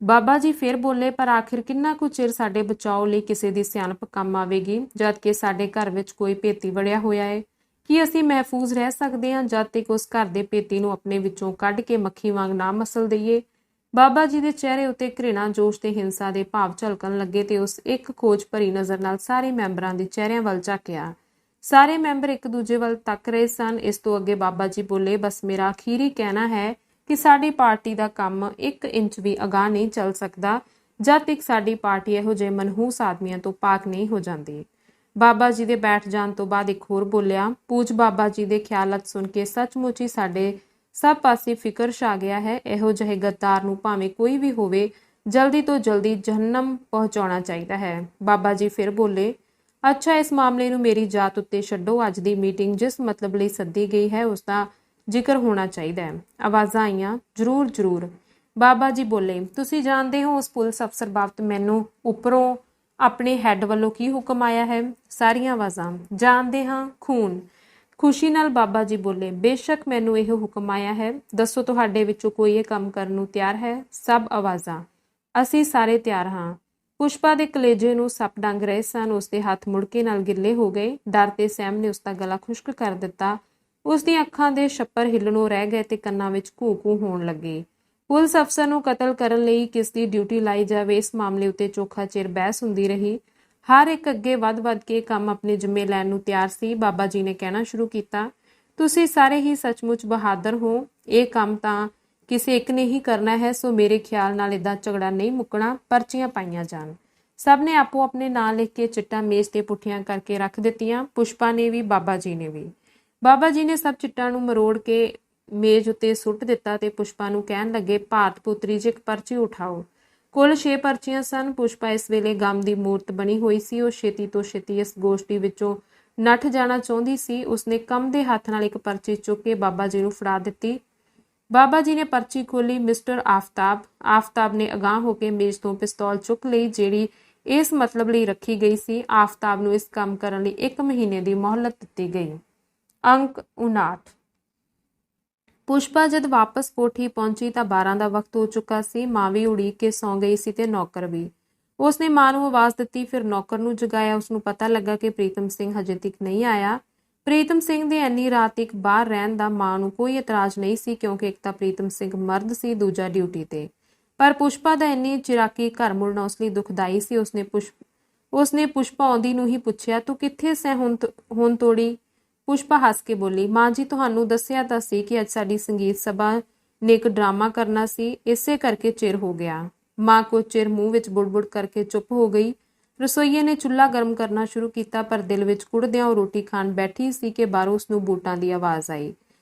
[SPEAKER 1] ਬਾਬਾ ਜੀ ਫਿਰ ਬੋਲੇ, ਪਰ ਆਖਿਰ ਕਿੰਨਾ ਕੁ ਚਿਰ ਸਾਡੇ ਬਚਾਓ ਲਈ ਕਿਸੇ ਦੀ ਸਿਆਣਪ ਕੰਮ ਆਵੇਗੀ, ਜਦ ਕਿ ਸਾਡੇ ਘਰ ਵਿੱਚ ਕੋਈ ਭੇਤੀ ਵੜਿਆ ਹੋਇਆ ਹੈ? ਕੀ ਅਸੀਂ ਮਹਿਫੂਜ਼ ਰਹਿ ਸਕਦੇ ਹਾਂ ਜਦ ਤੱਕ ਉਸ ਘਰ ਦੇ ਭੇਤੀ ਨੂੰ ਆਪਣੇ ਵਿੱਚੋਂ ਕੱਢ ਕੇ ਮੱਖੀ ਵਾਂਗ ਨਾ ਮਸਲ ਦਈਏ? ਬਾਬਾ ਜੀ ਦੇ ਚਿਹਰੇ ਉੱਤੇ ਘ੍ਰਿਣਾ, ਜੋਸ਼ ਤੇ ਹਿੰਸਾ ਦੇ ਭਾਵ ਝਲਕਣ ਲੱਗੇ ਤੇ ਉਸ ਇੱਕ ਖੋਜ ਭਰੀ ਨਜ਼ਰ ਨਾਲ ਸਾਰੇ ਮੈਂਬਰਾਂ ਦੇ ਚਿਹਰਿਆਂ ਵੱਲ ਝਾਕਿਆ। ਸਾਰੇ ਮੈਂਬਰ ਇੱਕ ਦੂਜੇ ਵੱਲ ਤੱਕ ਰਹੇ ਸਨ। ਇਸ ਤੋਂ ਅੱਗੇ ਬਾਬਾ ਜੀ ਬੋਲੇ, ਬਸ ਮੇਰਾ ਅਖੀਰੀ ਕਹਿਣਾ ਹੈ ਕਿ ਸਾਡੀ ਪਾਰਟੀ ਦਾ ਕੰਮ 1 ਇੰਚ ਵੀ ਅਗਾਂਹ ਨਹੀਂ ਚੱਲ ਸਕਦਾ ਜਦ ਤੱਕ ਸਾਡੀ ਪਾਰਟੀ ਇਹੋ ਜਿਹੇ ਮਨਹੂਸ ਆਦਮੀਆਂ ਤੋਂ ਪਾਕ ਨਹੀਂ ਹੋ ਜਾਂਦੀ। ਬਾਬਾ ਜੀ ਦੇ ਬੈਠ ਜਾਣ ਤੋਂ ਬਾਅਦ ਇੱਕ ਹੋਰ ਬੋਲਿਆ। ਪੂਜ ਬਾਬਾ ਜੀ ਦੇ ਖਿਆਲਾਤ ਸੁਣ ਕੇ ਸੱਚਮੁੱਚ ਹੀ ਸਾਡੇ ਸਭ ਪਾਸੇ ਫਿਕਰ ਛਾ ਗਿਆ ਹੈ। ਇਹੋ ਜਿਹੇ ਗੱਦਾਰ ਨੂੰ ਭਾਵੇਂ ਕੋਈ ਵੀ ਹੋਵੇ, ਜਲਦੀ ਤੋਂ ਜਲਦੀ ਜਹੰਨਮ ਪਹੁੰਚਾਉਣਾ ਚਾਹੀਦਾ ਹੈ। ਬਾਬਾ ਜੀ ਫਿਰ ਬੋਲੇ, ਅੱਛਾ, ਇਸ ਮਾਮਲੇ ਨੂੰ ਮੇਰੀ ਜਾਤ ਉੱਤੇ ਛੱਡੋ। ਅੱਜ ਦੀ ਮੀਟਿੰਗ ਜਿਸ ਮਤਲਬ ਲਈ ਸੱਦੀ ਗਈ ਹੈ, ਉਸ ਦਾ ਜ਼ਿਕਰ ਹੋਣਾ ਚਾਹੀਦਾ ਹੈ। ਆਵਾਜ਼ਾਂ ਆਈਆਂ, ਜ਼ਰੂਰ ਜ਼ਰੂਰ। ਬਾਬਾ ਜੀ ਬੋਲੇ, ਤੁਸੀਂ ਜਾਣਦੇ ਹੋ ਉਸ ਪੁਲਿਸ ਅਫਸਰ ਬਾਬਤ ਮੈਨੂੰ ਉੱਪਰੋਂ ਆਪਣੇ ਹੈੱਡ ਵੱਲੋਂ ਕੀ ਹੁਕਮ ਆਇਆ ਹੈ? ਸਾਰੀਆਂ ਆਵਾਜ਼ਾਂ, ਜਾਣਦੇ ਹਾਂ, ਖੂਨ। ਖੁਸ਼ੀ ਨਾਲ ਬਾਬਾ ਜੀ ਬੋਲੇ, ਬੇਸ਼ੱਕ ਮੈਨੂੰ ਇਹ ਹੁਕਮ ਆਇਆ ਹੈ। ਦੱਸੋ ਤੁਹਾਡੇ ਵਿੱਚੋਂ ਕੋਈ ਇਹ ਕੰਮ ਕਰਨ ਨੂੰ ਤਿਆਰ ਹੈ? ਸਭ ਆਵਾਜ਼ਾਂ, ਅਸੀਂ ਸਾਰੇ ਤਿਆਰ ਹਾਂ। ਪੁਸ਼ਪਾ ਦੇ ਕਲੇਜੇ ਨੂੰ ਸੱਪ ਡੰਗ ਰਹੇ ਸਨ। ਉਸਦੇ ਹੱਥ ਮੁੜਕੇ ਨਾਲ ਗਿੱਲੇ ਹੋ ਗਏ। ਡਰ ਤੇ ਸਹਿਮ ਨੇ ਉਸਦਾ ਗਲਾ ਖੁਸ਼ਕ ਕਰ ਦਿੱਤਾ। ਉਸਦੀਆਂ ਅੱਖਾਂ ਦੇ ਛੱਪਰ ਹਿੱਲਣੋਂ ਰਹਿ ਗਏ ਤੇ ਕੰਨਾਂ ਵਿੱਚ ਘੂ-ਘੂ ਹੋਣ ਲੱਗੇ। ਪੁਲਿਸ ਅਫਸਰ ਨੂੰ ਕਤਲ ਕਰਨ ਲਈ ਕਿਸ ਦੀ ਡਿਊਟੀ ਲਾਈ ਜਾਵੇ, ਇਸ ਮਾਮਲੇ ਉੱਤੇ ਚੋਖਾ ਚਿਰ ਬਹਿਸ ਹੁੰਦੀ ਰਹੀ। ਹਰ ਇੱਕ ਅੱਗੇ ਵੱਧ-ਵੱਧ ਕੇ ਕੰਮ ਆਪਣੇ ਜ਼ਿੰਮੇ ਲੈਣ ਨੂੰ ਤਿਆਰ ਸੀ। ਬਾਬਾ ਜੀ ਨੇ ਕਹਿਣਾ ਸ਼ੁਰੂ ਕੀਤਾ, ਤੁਸੀਂ ਸਾਰੇ ਹੀ ਸੱਚਮੁੱਚ ਬਹਾਦਰ ਹੋ। ਇਹ ਕੰਮ ਤਾਂ ਕਿਸੇ ਇੱਕ ਨੇ ਹੀ ਕਰਨਾ ਹੈ, ਸੋ ਮੇਰੇ ਖਿਆਲ ਨਾਲ ਇਦਾਂ ਝਗੜਾ ਨਹੀਂ ਮੁੱਕਣਾ। ਪਰਚੀਆਂ ਪਾਈਆਂ ਜਾਣ। ਸਭ ਨੇ ਆਪੋ ਆਪਣੇ ਨਾਂ ਲਿਖ ਕੇ ਚਿੱਟਾਂ ਮੇਜ਼ ਤੇ ਪੁੱਠੀਆਂ ਕਰਕੇ ਰੱਖ ਦਿੱਤੀਆਂ। ਪੁਸ਼ਪਾ ਨੇ ਵੀ, ਬਾਬਾ ਜੀ ਨੇ ਵੀ। ਬਾਬਾ ਜੀ ਨੇ ਸਭ ਚਿੱਟਾਂ ਨੂੰ ਮਰੋੜ ਕੇ ਮੇਜ਼ ਉੱਤੇ ਸੁੱਟ ਦਿੱਤਾ ਤੇ ਪੁਸ਼ਪਾ ਨੂੰ ਕਹਿਣ ਲੱਗੇ, ਭਾਰਤ ਪੁੱਤਰੀ ਜੀ, ਇੱਕ ਪਰਚੀ ਉਠਾਓ। ਕੁੱਲ 6 ਪਰਚੀਆਂ ਸਨ। ਪੁਸ਼ਪਾ ਇਸ ਵੇਲੇ ਗਮ ਦੀ ਮੂਰਤ ਬਣੀ ਹੋਈ ਸੀ। ਉਹ ਛੇਤੀ ਤੋਂ ਛੇਤੀ ਇਸ ਗੋਸ਼ਟੀ ਵਿੱਚੋਂ ਨੱਠ ਜਾਣਾ ਚਾਹੁੰਦੀ ਸੀ। ਉਸਨੇ ਕੰਬਦੇ ਹੱਥ ਨਾਲ ਇੱਕ ਪਰਚੀ ਚੁੱਕ ਕੇ ਬਾਬਾ ਜੀ ਨੂੰ ਫੜਾ ਦਿੱਤੀ। ਬਾਬਾ ਜੀ ਨੇ ਪਰਚੀ ਖੋਲੀ। ਮਿਸਟਰ ਆਫਤਾਬ। ਆਫਤਾਬ ਨੇ ਅਗਾਂਹ ਹੋ ਕੇ ਮੇਜ਼ ਤੋਂ ਪਿਸਤੌਲ ਚੁੱਕ ਲਈ, ਜਿਹੜੀ ਇਸ ਮਤਲਬ ਲਈ ਰੱਖੀ ਗਈ ਸੀ। ਆਫਤਾਬ ਨੂੰ ਇਸ ਕੰਮ ਕਰਨ ਲਈ 1 ਮਹੀਨੇ ਦੀ ਮੋਹਲਤ ਦਿੱਤੀ ਗਈ। ਅੰਕ 59। ਪੁਸ਼ਪਾ ਜਦ ਵਾਪਸ ਕੋਠੀ ਪਹੁੰਚੀ ਤਾਂ 12 ਦਾ ਵਕਤ ਹੋ ਚੁੱਕਾ ਸੀ। ਮਾਂ ਵੀ ਉਡੀਕ ਕੇ ਸੌਂ ਗਈ ਸੀ ਤੇ ਨੌਕਰ ਵੀ। ਉਸਨੇ ਮਾਂ ਨੂੰ ਆਵਾਜ਼ ਦਿੱਤੀ, ਫਿਰ ਨੌਕਰ ਨੂੰ ਜਗਾਇਆ। ਉਸਨੂੰ ਪਤਾ ਲੱਗਾ ਕਿ ਪ੍ਰੀਤਮ ਸਿੰਘ ਹਜੇ ਤੱਕ ਨਹੀਂ ਆਇਆ। ਪ੍ਰੀਤਮ ਸਿੰਘ ਦੇ ਇੰਨੀ ਰਾਤ ਤੱਕ ਬਾਹਰ ਰਹਿਣ ਦਾ ਮਾਂ ਨੂੰ ਕੋਈ ਇਤਰਾਜ਼ ਨਹੀਂ ਸੀ, ਕਿਉਂਕਿ ਇੱਕ ਤਾਂ ਪ੍ਰੀਤਮ ਸਿੰਘ ਮਰਦ ਸੀ, ਦੂਜਾ ਡਿਊਟੀ ਤੇ। ਪਰ ਪੁਸ਼ਪਾ ਦਾ ਇੰਨੀ ਚਿਰਾਕੀ ਘਰ ਮੁੜਨਾ ਉਸ ਲਈ ਦੁਖਦਾਈ ਸੀ। ਉਸਨੇ ਪੁਸ਼ਪਾ ਆਉਂਦੀ ਨੂੰ ਹੀ ਪੁੱਛਿਆ, ਤੂੰ ਕਿੱਥੇ ਸੈਂ ਹੁਣ ਤੋੜੀ? ਪੁਸ਼ਪਾ ਹੱਸ ਕੇ ਬੋਲੀ, ਮਾਂ ਜੀ, ਤੁਹਾਨੂੰ ਦੱਸਿਆ ਤਾਂ ਸੀ ਕਿ ਅੱਜ ਸਾਡੀ ਸੰਗੀਤ ਸਭਾ ਨੇ ਇੱਕ ਡਰਾਮਾ ਕਰਨਾ ਸੀ, ਇਸੇ ਕਰਕੇ ਚਿਰ ਹੋ ਗਿਆ। ਮਾਂ ਕੁਝ ਚਿਰ ਮੂੰਹ ਵਿੱਚ ਬੁੜਬੁੜ ਕਰਕੇ ਚੁੱਪ ਹੋ ਗਈ। ਰਸੋਈਏ ਨੇ ਚੁੱਲ੍ਹਾ ਗਰਮ ਕਰਨਾ ਸ਼ੁਰੂ ਕੀਤਾ, ਪਰ ਦਿਲ ਵਿੱਚ ਕੁੜਦਿਆਂ ਉਹ ਰੋਟੀ ਖਾਣ ਬੈਠੀ ਸੀ ਕਿ ਬਾਹਰੋਂ ਉਸਨੂੰ ਬੂਟਾਂ ਦੀ ਆਵਾਜ਼ ਆਈ।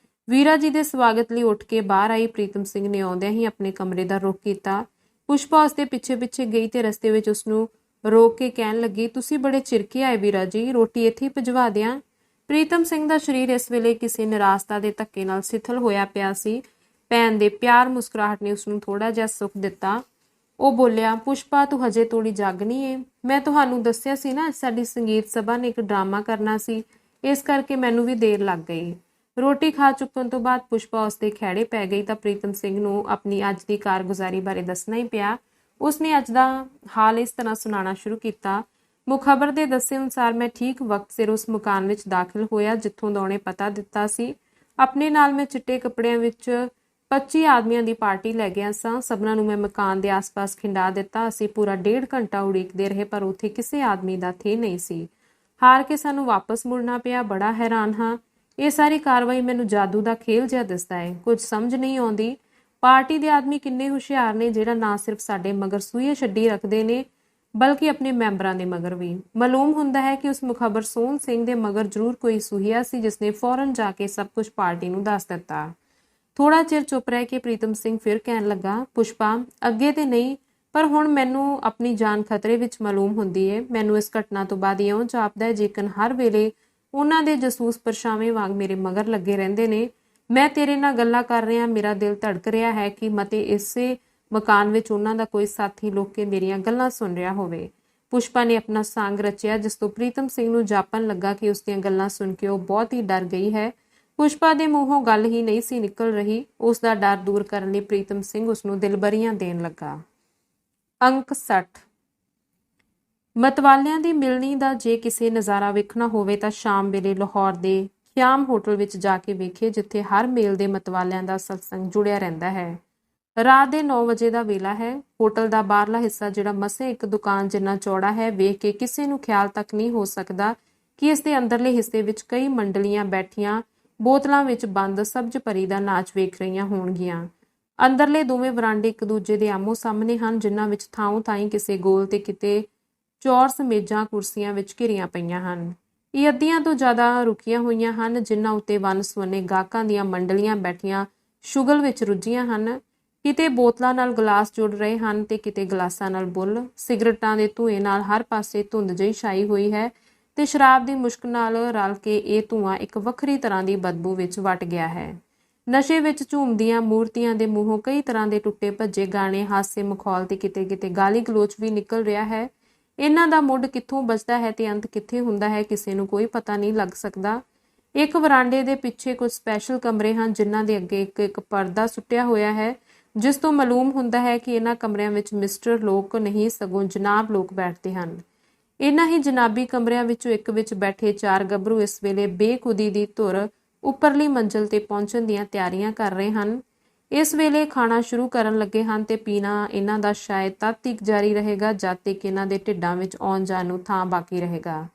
[SPEAKER 1] ਵੀਰਾ ਜੀ ਦੇ ਸਵਾਗਤ ਲਈ ਉੱਠ ਕੇ ਬਾਹਰ ਆਈ। ਪ੍ਰੀਤਮ ਸਿੰਘ ਨੇ ਆਉਂਦਿਆਂ ਹੀ ਆਪਣੇ ਕਮਰੇ ਦਾ ਰੁਖ ਕੀਤਾ। ਪੁਸ਼ਪਾ ਉਸਦੇ ਪਿੱਛੇ ਗਈ ਤੇ ਰਸਤੇ ਵਿੱਚ ਉਸਨੂੰ ਰੋਕ ਕੇ ਕਹਿਣ ਲੱਗੀ, ਤੁਸੀਂ ਬੜੇ ਚਿਰਕੇ ਆਏ ਵੀਰਾ ਜੀ, ਰੋਟੀ ਇੱਥੇ ਹੀ ਭਿਜਵਾ ਦਿਆਂ? ਪ੍ਰੀਤਮ ਸਿੰਘ ਦਾ ਸਰੀਰ ਇਸ ਵੇਲੇ ਕਿਸੇ ਨਿਰਾਸ਼ਤਾ ਦੇ ਧੱਕੇ ਨਾਲ ਸਿਥਲ ਹੋਇਆ ਪਿਆ ਸੀ। ਭੈਣ ਦੇ ਪਿਆਰ ਮੁਸਕਰਾਹਟ ਨੇ ਉਸਨੂੰ ਥੋੜਾ ਜਿਹਾ ਸੁੱਖ ਦਿੱਤਾ। ਉਹ ਬੋਲਿਆ, ਪੁਸ਼ਪਾ, ਤੂੰ ਹਜੇ ਤੋੜੀ ਜਾਗਣੀ ਏ? ਮੈਂ ਤੁਹਾਨੂੰ ਦੱਸਿਆ ਸੀ ਨਾ, ਸਾਡੀ ਸੰਗੀਤ ਸਭਾ ਨੇ ਇੱਕ ਡਰਾਮਾ ਕਰਨਾ ਸੀ, ਇਸ ਕਰਕੇ ਮੈਨੂੰ ਵੀ ਦੇਰ ਲੱਗ ਗਈ। ਰੋਟੀ ਖਾ ਚੁੱਕਣ ਤੋਂ ਬਾਅਦ ਪੁਸ਼ਪਾ ਉਸਦੇ ਖਹਿੜੇ ਪੈ ਗਈ ਤਾਂ ਪ੍ਰੀਤਮ ਸਿੰਘ ਨੂੰ ਆਪਣੀ ਅੱਜ ਦੀ ਕਾਰਗੁਜ਼ਾਰੀ ਬਾਰੇ ਦੱਸਣਾ ਹੀ ਪਿਆ। ਉਸਨੇ ਅੱਜ ਦਾ ਹਾਲ ਇਸ ਤਰ੍ਹਾਂ ਸੁਣਾਉਣਾ ਸ਼ੁਰੂ ਕੀਤਾ। ਮੁਖਬਰ ਦੇ ਦੱਸੇ ਅਨੁਸਾਰ ਮੈਂ ਠੀਕ ਵਕਤ ਸਿਰ ਉਸ ਮਕਾਨ ਵਿੱਚ ਦਾਖਲ ਹੋਇਆ ਜਿੱਥੋਂ ਦਾ ਉਹਨੇ ਪਤਾ ਦਿੱਤਾ ਸੀ। ਆਪਣੇ ਨਾਲ ਮੈਂ ਚਿੱਟੇ ਕੱਪੜਿਆਂ ਵਿੱਚ 25 ਆਦਮੀਆਂ ਦੀ ਪਾਰਟੀ ਲੈ ਗਿਆ ਸਾਂ। ਸਭਨਾਂ ਨੂੰ ਮੈਂ ਮਕਾਨ ਦੇ ਆਸ-ਪਾਸ ਖਿੰਡਾ ਦਿੱਤਾ। ਅਸੀਂ ਪੂਰਾ 1.5 ਘੰਟਾ ਉਡੀਕਦੇ ਰਹੇ, ਪਰ ਉੱਥੇ ਕਿਸੇ ਆਦਮੀ ਦਾ ਥੇ ਨਹੀਂ ਸੀ। ਹਾਰ ਕੇ ਸਾਨੂੰ ਵਾਪਸ ਮੁੜਨਾ ਪਿਆ। ਬੜਾ ਹੈਰਾਨ ਹਾਂ। ਇਹ ਸਾਰੀ ਕਾਰਵਾਈ ਮੈਨੂੰ ਜਾਦੂ ਦਾ ਖੇਲ ਜਿਹਾ ਦਿਸਦਾ ਹੈ। ਕੁਝ ਸਮਝ ਨਹੀਂ ਆਉਂਦੀ। ਪਾਰਟੀ ਦੇ ਆਦਮੀ ਕਿੰਨੇ ਹੁਸ਼ਿਆਰ ਨੇ, ਜਿਹੜਾ ਨਾ ਸਿਰਫ ਸਾਡੇ ਮਗਰ ਸੂਈਏ ਛੱਡੀ ਰੱਖਦੇ ਨੇ, ਬਲਕਿ ਆਪਣੇ ਮੈਂਬਰਾਂ ਦੇ ਮਗਰ ਵੀ। ਮਾਲੂਮ ਹੁੰਦਾ ਹੈ ਕਿ ਉਸ ਮੁਖਬਰ ਸੋਹਣ ਸਿੰਘ ਦੇ ਮਗਰ ਜ਼ਰੂਰ ਕੋਈ ਸੂਹੀਆ ਸੀ, ਜਿਸਨੇ ਫੌਰਨ ਜਾ ਕੇ ਸਭ ਕੁਝ ਪਾਰਟੀ ਨੂੰ ਦੱਸ ਦਿੱਤਾ। ਥੋੜਾ ਚਿਰ ਚੁੱਪ ਰਹਿ ਕੇ ਪ੍ਰੀਤਮ ਸਿੰਘ ਫਿਰ ਕਹਿਣ ਲੱਗਾ, ਪੁਸ਼ਪਾ, ਅੱਗੇ ਤੇ ਨਹੀਂ, ਪਰ ਹੁਣ ਮੈਨੂੰ ਆਪਣੀ ਜਾਨ ਖਤਰੇ ਵਿੱਚ ਮਾਲੂਮ ਹੁੰਦੀ ਹੈ। ਮੈਨੂੰ ਇਸ ਘਟਨਾ ਤੋਂ ਬਾਅਦ ਇਉਂ ਜਾਪਦਾ ਹੈ ਜੇਕਰ ਹਰ ਵੇਲੇ ਉਹਨਾਂ ਦੇ ਜਸੂਸ ਪਰਛਾਵੇਂ ਵਾਂਗ ਮੇਰੇ ਮਗਰ ਲੱਗੇ ਰਹਿੰਦੇ ਨੇ। ਮੈਂ ਤੇਰੇ ਨਾਲ ਗੱਲਾਂ ਕਰ ਰਿਹਾ, ਮੇਰਾ ਦਿਲ ਧੜਕ ਰਿਹਾ ਹੈ ਕਿ ਮਤੇ ਇਸੇ ਮਕਾਨ ਵਿੱਚ ਉਹਨਾਂ ਦਾ ਕੋਈ ਸਾਥੀ ਲੁਕ ਕੇ ਮੇਰੀਆਂ ਗੱਲਾਂ ਸੁਣ ਰਿਹਾ ਹੋਵੇ। ਪੁਸ਼ਪਾ ਨੇ ਆਪਣਾ ਸਾਂਗ ਰਚਿਆ, ਜਿਸ ਤੋਂ ਪ੍ਰੀਤਮ ਸਿੰਘ ਨੂੰ ਜਾਪਣ ਲੱਗਾ ਕਿ ਉਸ ਦੀਆਂ ਗੱਲਾਂ ਸੁਣ ਕੇ ਉਹ ਬਹੁਤ ਹੀ ਡਰ ਗਈ ਹੈ। ਪੁਸ਼ਪਾ ਦੇ ਮੂੰਹੋਂ ਗੱਲ ਹੀ ਨਹੀਂ ਸੀ ਨਿਕਲ ਰਹੀ। ਉਸ ਦਾ ਡਰ ਦੂਰ ਕਰਨ ਲਈ ਪ੍ਰੀਤਮ ਸਿੰਘ ਉਸਨੂੰ ਦਿਲਬਰੀਆਂ ਦੇਣ ਲੱਗਾ। ਅੰਕ 60। ਮਤਵਾਲਿਆਂ ਦੀ ਮਿਲਣੀ ਦਾ ਜੇ ਕਿਸੇ ਨਜ਼ਾਰਾ ਵੇਖਣਾ ਹੋਵੇ ਤਾਂ ਸ਼ਾਮ ਵੇਲੇ ਲਾਹੌਰ ਦੇ ਖਿਆਮ ਹੋਟਲ ਵਿੱਚ ਜਾ ਕੇ ਵੇਖੇ, ਜਿੱਥੇ ਹਰ ਮੇਲ ਦੇ ਮਤਵਾਲਿਆਂ ਦਾ ਸਤਸੰਗ ਜੁੜਿਆ ਰਹਿੰਦਾ ਹੈ। ਰਾਤ ਦੇ 9 ਵਜੇ ਦਾ ਵੇਲਾ ਹੈ। ਹੋਟਲ ਦਾ ਬਾਹਰਲਾ ਹਿੱਸਾ, ਜਿਹੜਾ ਮਸੇ ਇੱਕ ਦੁਕਾਨ ਜਿੰਨਾ ਚੌੜਾ ਹੈ, ਵੇਖ ਕੇ ਕਿਸੇ ਨੂੰ ਖਿਆਲ ਤੱਕ ਨਹੀਂ ਹੋ ਸਕਦਾ ਕਿ ਇਸ ਦੇ ਅੰਦਰਲੇ ਹਿੱਸੇ ਵਿੱਚ ਕਈ ਮੰਡਲੀਆਂ ਬੈਠੀਆਂ ਬੋਤਲਾਂ ਵਿੱਚ ਬੰਦ ਸਬਜ਼ ਪਰੀ ਦਾ ਨਾਚ ਵੇਖ ਰਹੀਆਂ ਹੋਣਗੀਆਂ। ਅੰਦਰਲੇ ਦੋਵੇਂ ਵਰਾਂਡੇ ਇੱਕ ਦੂਜੇ ਦੇ ਆਮੋ ਸਾਹਮਣੇ ਹਨ, ਜਿਨ੍ਹਾਂ ਵਿੱਚ ਥਾਂ ਥਾਈਂ ਕਿਸੇ ਗੋਲ ਤੇ ਕਿਤੇ ਚੌਰਸ ਮੇਜ਼ਾਂ ਕੁਰਸੀਆਂ ਵਿੱਚ ਘਿਰੀਆਂ ਪਈਆਂ ਹਨ। ਇਹ ਅੱਧੀਆਂ ਤੋਂ ਜ਼ਿਆਦਾ ਰੁਕੀਆਂ ਹੋਈਆਂ ਹਨ, ਜਿਨ੍ਹਾਂ ਉੱਤੇ ਵੰਨ-ਸੁਵੰਨੇ ਗਾਹਕਾਂ ਦੀਆਂ ਮੰਡਲੀਆਂ ਬੈਠੀਆਂ ਸ਼ੁਗਲ ਵਿੱਚ ਰੁੱਝੀਆਂ ਹਨ। ਕਿਤੇ ਬੋਤਲਾਂ ਨਾਲ ਗਲਾਸ ਜੁੜ ਰਹੇ ਹਨ ਤੇ ਕਿਤੇ ਗਲਾਸਾਂ ਨਾਲ ਬੁੱਲ। ਸਿਗਰਟਾਂ ਦੇ ਧੂਏ ਨਾਲ ਹਰ ਪਾਸੇ ਧੁੰਦ ਜਿਹੀ ਛਾਈ ਹੋਈ ਹੈ ਤੇ ਸ਼ਰਾਬ ਦੀ ਮੁਸ਼ਕ ਨਾਲ ਰਲ ਕੇ ਇਹ ਧੂੰਆਂ ਇੱਕ ਵੱਖਰੀ ਤਰ੍ਹਾਂ ਦੀ ਬਦਬੂ ਵਿੱਚ ਵਟ ਗਿਆ ਹੈ। ਨਸ਼ੇ ਵਿੱਚ ਝੂਮਦੀਆਂ ਮੂਰਤੀਆਂ ਦੇ ਮੂੰਹੋਂ ਕਈ ਤਰ੍ਹਾਂ ਦੇ ਟੁੱਟੇ ਭੱਜੇ ਗਾਣੇ, ਹਾਸੇ ਮਖੌਲ ਤੇ ਕਿਤੇ-ਕਿਤੇ ਗਾਲੀ ਗਲੋਚ ਵੀ ਨਿਕਲ ਰਿਹਾ ਹੈ। ਇਹਨਾਂ ਦਾ ਮੁੱਢ ਕਿੱਥੋਂ ਵੱਜਦਾ ਹੈ ਤੇ ਅੰਤ ਕਿੱਥੇ ਹੁੰਦਾ ਹੈ, ਕਿਸੇ ਨੂੰ ਕੋਈ ਪਤਾ ਨਹੀਂ ਲੱਗ ਸਕਦਾ। ਇੱਕ ਵਰਾਂਡੇ ਦੇ ਪਿੱਛੇ ਕੁਝ ਸਪੈਸ਼ਲ ਕਮਰੇ ਹਨ ਜਿਨ੍ਹਾਂ ਦੇ ਅੱਗੇ ਇੱਕ ਪਰਦਾ ਸੁੱਟਿਆ ਹੋਇਆ ਹੈ, ਜਿਸ ਤੋਂ ਮਾਲੂਮ ਹੁੰਦਾ ਹੈ ਕਿ ਇਹਨਾਂ ਕਮਰਿਆਂ ਵਿੱਚ ਮਿਸਟਰ ਲੋਕ ਨਹੀਂ ਸਗੋਂ ਜਨਾਬ ਲੋਕ ਬੈਠਦੇ ਹਨ। ਇਹਨਾਂ ਹੀ ਜਨਾਬੀ ਕਮਰਿਆਂ ਵਿੱਚੋਂ ਇੱਕ ਵਿੱਚ ਬੈਠੇ 4 ਗੱਭਰੂ ਇਸ ਵੇਲੇ ਬੇਖੁਦੀ ਦੀ ਧੁਰ ਉੱਪਰਲੀ ਮੰਜ਼ਲ ਤੇ ਪਹੁੰਚਣ ਦੀਆਂ ਤਿਆਰੀਆਂ ਕਰ ਰਹੇ ਹਨ। ਇਸ ਵੇਲੇ ਖਾਣਾ ਸ਼ੁਰੂ ਕਰਨ ਲੱਗੇ ਹਨ ਤੇ ਪੀਣਾ ਇਹਨਾਂ ਦਾ ਸ਼ਾਇਦ ਤਦ ਤੱਕ ਜਾਰੀ ਰਹੇਗਾ ਜਦ ਤੱਕ ਇਹਨਾਂ ਦੇ ਢਿੱਡਾਂ ਵਿੱਚ ਆਉਣ ਜਾਣ ਨੂੰ ਥਾਂ ਬਾਕੀ ਰਹੇਗਾ।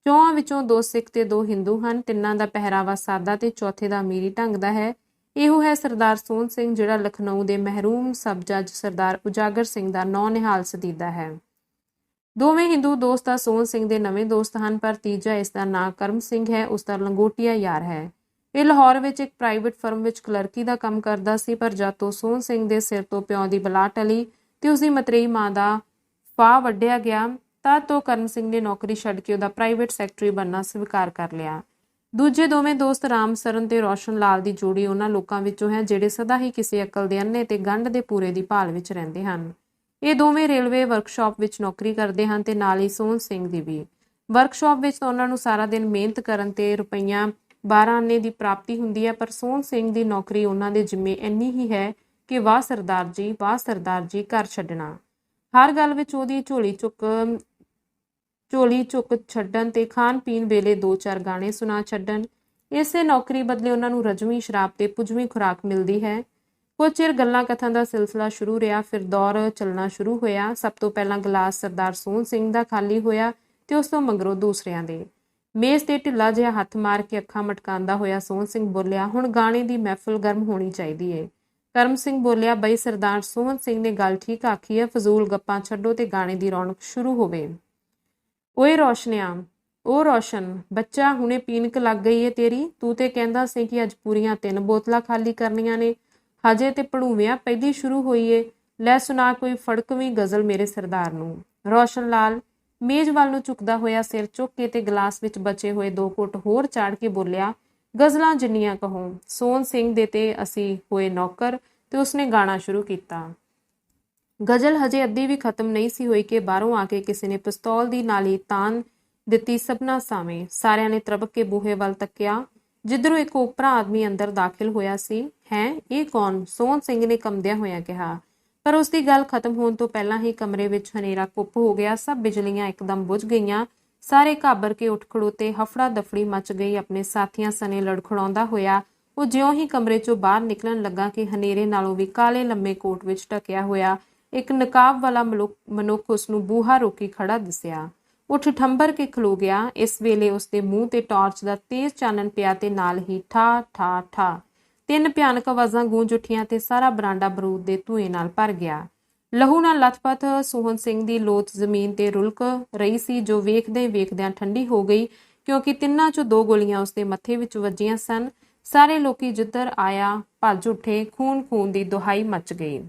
[SPEAKER 1] 4 ਵਿੱਚੋਂ 2 ਸਿੱਖ ਤੇ 2 ਹਿੰਦੂ ਹਨ। ਤਿੰਨਾਂ ਦਾ ਪਹਿਰਾਵਾ ਸਾਦਾ ਤੇ ਚੌਥੇ ਦਾ ਅਮੀਰੀ ਢੰਗ ਦਾ ਹੈ। ਇਹੋ ਹੈ ਸਰਦਾਰ ਸੋਹਣ ਸਿੰਘ, ਜਿਹੜਾ ਲਖਨਊ ਦੇ ਮਹਿਰੂਮ ਸਬ ਜੱਜ ਸਰਦਾਰ ਉਜਾਗਰ ਸਿੰਘ ਦਾ ਨੌ-ਨਿਹਾਲ ਸਦੀਦਾ ਹੈ। ਦੋਵੇਂ ਹਿੰਦੂ ਦੋਸਤ ਤਾਂ ਸੋਹਣ ਸਿੰਘ ਦੇ ਨਵੇਂ ਦੋਸਤ ਹਨ, ਪਰ ਤੀਜਾ, ਇਸ ਦਾ ਨਾਂ ਕਰਮ ਸਿੰਘ ਹੈ, ਉਸ ਦਾ ਲੰਗੋਟੀਆ ਯਾਰ ਹੈ। ਇਹ ਲਾਹੌਰ ਵਿੱਚ ਇੱਕ ਪ੍ਰਾਈਵੇਟ ਫਰਮ ਵਿੱਚ ਕਲਰਕੀ ਦਾ ਕੰਮ ਕਰਦਾ ਸੀ, ਪਰ ਜਦ ਤੋਂ ਸੋਹਣ ਸਿੰਘ ਦੇ ਸਿਰ ਤੋਂ ਪਿਓ ਦੀ ਬਲਾ ਟਲੀ ਤੇ ਉਸਦੀ ਮਤਰੇਈ ਮਾਂ ਦਾ ਫਾਹ ਵੱਢਿਆ ਗਿਆ, ਤਦ ਤੋਂ ਕਰਮ ਸਿੰਘ ਨੇ ਨੌਕਰੀ ਛੱਡ ਕੇ ਉਹਦਾ ਪ੍ਰਾਈਵੇਟ ਸੈਕਟਰੀ ਬਣਨਾ ਸਵੀਕਾਰ ਕਰ ਲਿਆ। ਦੂਜੇ ਦੋਵੇਂ ਦੋਸਤ ਰਾਮ ਸਰਨ ਤੇ ਰੋਸ਼ਨ ਲਾਲ ਦੀ ਜੋੜੀ ਉਹਨਾਂ ਲੋਕਾਂ ਵਿੱਚੋਂ ਹੈ ਜਿਹੜੇ ਸਦਾ ਹੀ ਕਿਸੇ ਅਕਲ ਦੇ ਅੰਨੇ ਤੇ ਗੰਢ ਦੇ ਪੂਰੇ ਦੀ ਭਾਲ ਵਿੱਚ ਰਹਿੰਦੇ ਹਨ। ਇਹ ਦੋਵੇਂ ਰੇਲਵੇ ਵਰਕਸ਼ਾਪ ਵਿੱਚ ਨੌਕਰੀ ਕਰਦੇ ਹਨ ਤੇ ਨਾਲ ਹੀ ਸੋਹਣ ਸਿੰਘ ਦੀ ਵੀ। ਵਰਕਸ਼ਾਪ ਵਿੱਚ ਤਾਂ ਉਹਨਾਂ ਨੂੰ ਸਾਰਾ ਦਿਨ ਮਿਹਨਤ ਕਰਨ ਤੇ ਰੁਪਈਆ 12 ਆਨੇ ਦੀ ਪ੍ਰਾਪਤੀ ਹੁੰਦੀ ਹੈ, ਪਰ ਸੋਹਣ ਸਿੰਘ ਦੀ ਨੌਕਰੀ ਉਹਨਾਂ ਦੇ ਜਿੰਮੇ ਇੰਨੀ ਹੀ ਹੈ ਕਿ ਵਾਹ ਸਰਦਾਰ ਜੀ ਘਰ ਛੱਡਣਾ। ਹਰ ਗੱਲ ਵਿੱਚ ਉਹਦੀ ਝੋਲੀ ਚੁੱਕ ਛੱਡਣ ਤੇ ਖਾਣ ਪੀਣ ਵੇਲੇ 2-4 ਗਾਣੇ ਸੁਣਾ ਛੱਡਣ। ਇਸੇ ਨੌਕਰੀ ਬਦਲੇ ਉਹਨਾਂ ਨੂੰ ਰਜਵੀਂ ਸ਼ਰਾਬ ਤੇ ਪੁਜਵੀਂ ਖੁਰਾਕ ਮਿਲਦੀ ਹੈ। ਕੁਝ ਚਿਰ ਗੱਲਾਂ ਕਥਾਂ ਦਾ ਸਿਲਸਿਲਾ ਸ਼ੁਰੂ ਰਿਹਾ, ਫਿਰ ਦੌਰ ਚੱਲਣਾ ਸ਼ੁਰੂ ਹੋਇਆ। ਸਭ ਤੋਂ ਪਹਿਲਾਂ ਗਲਾਸ ਸਰਦਾਰ ਸੋਹਣ ਸਿੰਘ ਦਾ ਖਾਲੀ ਹੋਇਆ ਤੇ ਉਸ ਤੋਂ ਮਗਰੋਂ ਦੂਸਰਿਆਂ ਦੇ। ਮੇਜ਼ ਤੇ ਢਿੱਲਾ ਜਿਹਾ ਹੱਥ ਮਾਰ ਕੇ ਅੱਖਾਂ ਮਟਕਾਉਂਦਾ ਹੋਇਆ ਸੋਹਣ ਸਿੰਘ ਬੋਲਿਆ, ਹੁਣ ਗਾਣੇ ਦੀ ਮਹਿਫਲ ਗਰਮ ਹੋਣੀ ਚਾਹੀਦੀ ਏ। ਕਰਮ ਸਿੰਘ ਬੋਲਿਆ, ਬਈ ਸਰਦਾਰ ਸੋਹਣ ਸਿੰਘ ਨੇ ਗੱਲ ਠੀਕ ਆਖੀ ਹੈ, ਫਜ਼ੂਲ ਗੱਪਾਂ ਛੱਡੋ ਤੇ ਗਾਣੇ ਦੀ ਰੌਣਕ ਸ਼ੁਰੂ ਹੋਵੇ। ਓਏ ਰੋਸ਼ਨਿਆ, ਉਹ ਰੋਸ਼ਨ ਬੱਚਾ, ਹੁਣੇ ਪੀਣਕ ਲੱਗ ਗਈ ਏ ਤੇਰੀ। ਤੂੰ ਤੇ ਕਹਿੰਦਾ ਸੀ ਕਿ ਅੱਜ ਪੂਰੀਆਂ 3 ਬੋਤਲਾਂ ਖਾਲੀ ਕਰਨੀਆਂ ਨੇ, ਹਜੇ ਤੇ ਪੜੂਵਿਆਂ ਪਹਿਲੀ ਸ਼ੁਰੂ ਹੋਈ ਏ। ਲੈ ਸੁਣਾ ਕੋਈ ਫੜਕਵੀਂ ਗਜ਼ਲ ਮੇਰੇ ਸਰਦਾਰ ਨੂੰ। ਰੋਸ਼ਨ ਲਾਲ ਮੇਜ਼ ਵੱਲ ਨੂੰ ਝੁਕਦਾ ਹੋਇਆ ਸਿਰ ਚੁੱਕ ਕੇ ਤੇ ਗਲਾਸ ਵਿੱਚ ਬਚੇ ਹੋਏ 2 ਘੁੱਟ ਹੋਰ ਚਾੜ ਕੇ ਬੋਲਿਆ, ਗਜ਼ਲਾਂ ਜਿੰਨੀਆਂ ਕਹੋ। ਸੋਹਣ ਸਿੰਘ ਦੇ ਤੇ ਅਸੀਂ ਹੋਏ ਨੌਕਰ ਤੇ ਉਸਨੇ ਗਾਣਾ ਸ਼ੁਰੂ ਕੀਤਾ। ਗਜ਼ਲ ਹਜੇ ਅੱਧੀ ਵੀ ਖਤਮ ਨਹੀਂ ਸੀ ਹੋਈ ਕਿ ਬਾਹਰੋਂ ਆ ਕੇ ਕਿਸੇ ਨੇ ਪਿਸਤੌਲ ਦੀ ਨਾਲੀ ਤਾਨ ਦਿੱਤੀ ਸਭਨਾਂ ਸਾਹਮਣੇ। ਸਾਰਿਆਂ ਨੇ ਤਰਬਕ ਕੇ ਬੂਹੇ ਵੱਲ ਤੱਕਿਆ, ਜਿੱਧਰੋਂ ਇੱਕ ਓਪਰਾ ਆਦਮੀ ਅੰਦਰ ਦਾਖਲ ਹੋਇਆ ਸੀ। ਹੈਂ, ਇਹ ਕੌਣ? ਸੋਹਣ ਸਿੰਘ ਨੇ ਕੰਬਦਿਆਂ ਹੋਇਆਂ ਕਿਹਾ। ਪਰ ਉਸਦੀ ਗੱਲ ਖਤਮ ਹੋਣ ਤੋਂ ਪਹਿਲਾਂ ਹੀ ਕਮਰੇ ਵਿੱਚ ਹਨੇਰਾ ਕੁੱਪ ਹੋ ਗਿਆ। ਸਭ ਬਿਜਲੀਆਂ ਇੱਕਦਮ ਬੁਝ ਗਈਆਂ। ਸਾਰੇ ਘਾਬਰ ਕੇ ਉੱਠ ਖੜੋਤੇ। ਹਫੜਾ ਦਫੜੀ ਮਚ ਗਈ। ਆਪਣੇ ਸਾਥੀਆਂ ਸਣੇ ਲੜਖੜਾਉਂਦਾ ਹੋਇਆ ਉਹ ਜਿਉਂ ਹੀ ਕਮਰੇ ਚੋਂ ਬਾਹਰ ਨਿਕਲਣ ਲੱਗਾ ਕਿ ਹਨੇਰੇ ਨਾਲੋਂ ਵੀ ਕਾਲੇ ਲੰਮੇ ਕੋਟ ਵਿੱਚ ਢਕਿਆ ਹੋਇਆ ਇੱਕ ਨਕਾਬ ਵਾਲਾ ਮਨੁੱਖ ਉਸਨੂੰ ਬੂਹਾ ਰੋਕੀ ਖੜਾ ਦਿਸਿਆ। ਉੱਠ ਠੰਬਰ ਕੇ ਖਲੋ ਗਿਆ। ਇਸ ਵੇਲੇ ਉਸਦੇ ਮੂੰਹ ਤੇ ਟਾਰਚ ਦਾ ਤੇਜ਼ ਚਾਨਣ ਪਿਆ ਤੇ ਨਾਲ ਹੀ ਠਾ ਠਾ ਠਾ 3 ਭਿਆਨਕ ਆਵਾਜ਼ਾਂ ਗੂੰਜ ਉੱਠੀਆਂ ਤੇ ਸਾਰਾ ਬਰਾਂਡਾ ਬਰੂਦ ਦੇ ਧੂਏ ਨਾਲ ਭਰ ਗਿਆ। ਲਹੂ ਨਾਲ ਲੱਥਪੱਥ ਸੋਹਣ ਸਿੰਘ ਦੀ ਲੋਥ ਜ਼ਮੀਨ ਤੇ ਰੁਲਕ ਰਹੀ ਸੀ, ਜੋ ਵੇਖਦਿਆਂ ਠੰਡੀ ਹੋ ਗਈ, ਕਿਉਂਕਿ ਤਿੰਨਾਂ ਚੋਂ 2 ਗੋਲੀਆਂ ਉਸਦੇ ਮੱਥੇ ਵਿੱਚ ਵੱਜੀਆਂ ਸਨ। ਸਾਰੇ ਲੋਕੀ ਜਿੱਧਰ ਆਇਆ ਭੱਜ ਉੱਠੇ। ਖੂਨ ਦੀ ਦੁਹਾਈ ਮਚ ਗਈ।